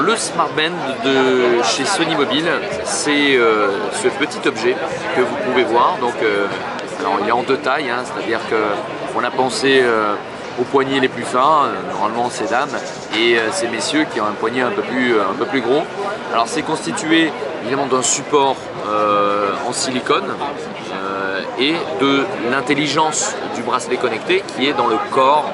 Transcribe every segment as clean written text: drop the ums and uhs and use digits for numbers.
le Smartband de chez Sony Mobile, c'est ce petit objet que vous pouvez voir. Donc, alors, il est en deux tailles, hein, c'est-à-dire qu'on a pensé aux poignets les plus fins, normalement ces dames, et ces messieurs qui ont un poignet un peu plus gros. Alors c'est constitué évidemment d'un support en silicone et de l'intelligence du bracelet connecté qui est dans le corps.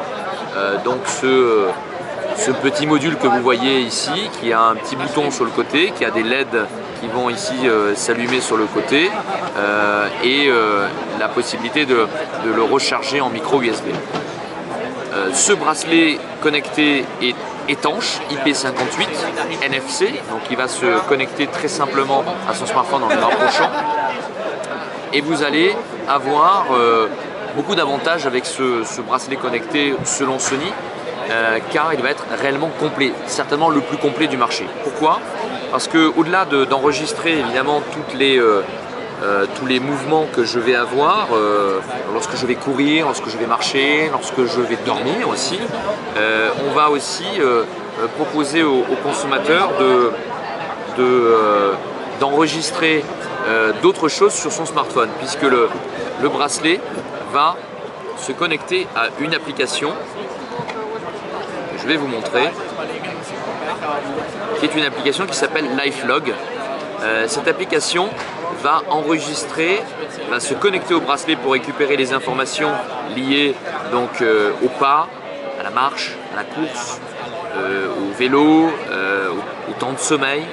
Donc ce petit module que vous voyez ici, qui a un petit bouton sur le côté, qui a des LED qui vont ici s'allumer sur le côté et la possibilité de le recharger en micro USB. Ce bracelet connecté est étanche, IP58, NFC, donc il va se connecter très simplement à son smartphone en le rapprochant. Et vous allez avoir beaucoup d'avantages avec ce bracelet connecté selon Sony, car il va être réellement complet, certainement le plus complet du marché. Pourquoi? Parce qu'au-delà d'enregistrer évidemment tous les mouvements que je vais avoir lorsque je vais courir, lorsque je vais marcher, lorsque je vais dormir aussi, on va aussi proposer aux consommateurs d'enregistrer d'autres choses sur son smartphone, puisque le bracelet va se connecter à une application que je vais vous montrer, qui est une application qui s'appelle LifeLog. Cette application va enregistrer, va se connecter au bracelet pour récupérer les informations liées donc au pas, à la marche, à la course, au vélo, au temps de sommeil,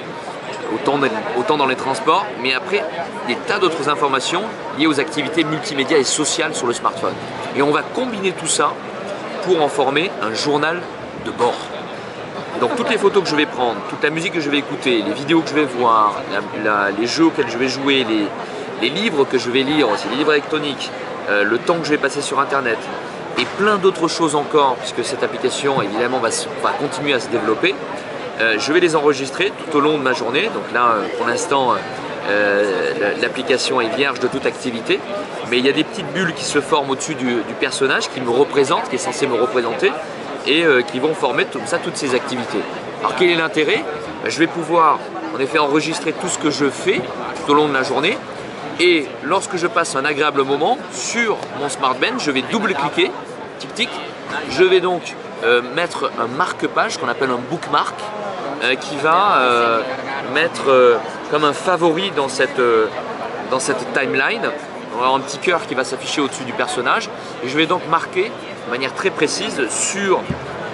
au temps dans les transports, mais après des tas d'autres informations liées aux activités multimédia et sociales sur le smartphone. Et on va combiner tout ça pour en former un journal de bord. Donc toutes les photos que je vais prendre, toute la musique que je vais écouter, les vidéos que je vais voir, les jeux auxquels je vais jouer, les livres que je vais lire, aussi les livres électroniques, le temps que je vais passer sur internet et plein d'autres choses encore, puisque cette application évidemment va continuer à se développer. Je vais les enregistrer tout au long de ma journée. Donc là pour l'instant l'application est vierge de toute activité, mais il y a des petites bulles qui se forment au-dessus du personnage qui me représente, qui est censé me représenter, et qui vont former comme ça toutes ces activités. Alors quel est l'intérêt? Je vais pouvoir en effet enregistrer tout ce que je fais tout au long de la journée, et lorsque je passe un agréable moment sur mon Smartband, je vais double-cliquer, tic-tic, je vais donc mettre un marque-page qu'on appelle un bookmark qui va mettre comme un favori dans cette timeline. On va avoir un petit cœur qui va s'afficher au-dessus du personnage et je vais donc marquer de manière très précise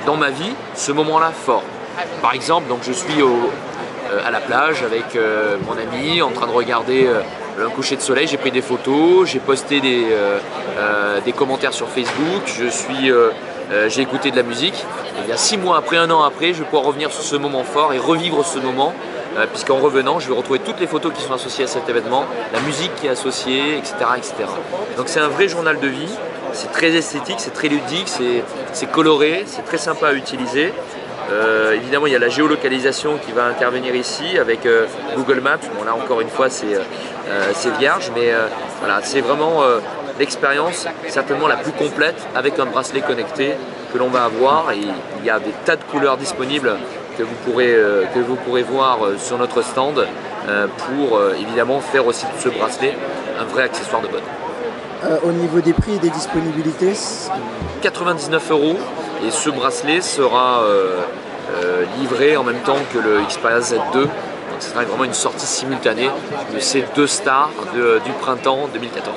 dans ma vie ce moment-là fort. Par exemple, donc je suis à la plage avec mon ami en train de regarder un coucher de soleil, j'ai pris des photos, j'ai posté des commentaires sur Facebook, j'ai écouté de la musique. Et bien 6 mois après, 1 an après, je vais pouvoir revenir sur ce moment fort et revivre ce moment, puisqu'en revenant, je vais retrouver toutes les photos qui sont associées à cet événement, la musique qui est associée, etc. etc. Donc c'est un vrai journal de vie, c'est très esthétique, c'est très ludique, c'est coloré, c'est très sympa à utiliser. Évidemment, il y a la géolocalisation qui va intervenir ici avec Google Maps. Bon, là encore une fois, c'est vierge, mais voilà, c'est vraiment l'expérience certainement la plus complète avec un bracelet connecté que l'on va avoir. Et il y a des tas de couleurs disponibles que vous pourrez voir sur notre stand pour évidemment faire aussi de ce bracelet un vrai accessoire de mode. Au niveau des prix et des disponibilités, 99 € et ce bracelet sera livré en même temps que le Xperia Z2. Donc ce sera vraiment une sortie simultanée de ces deux stars du printemps 2014.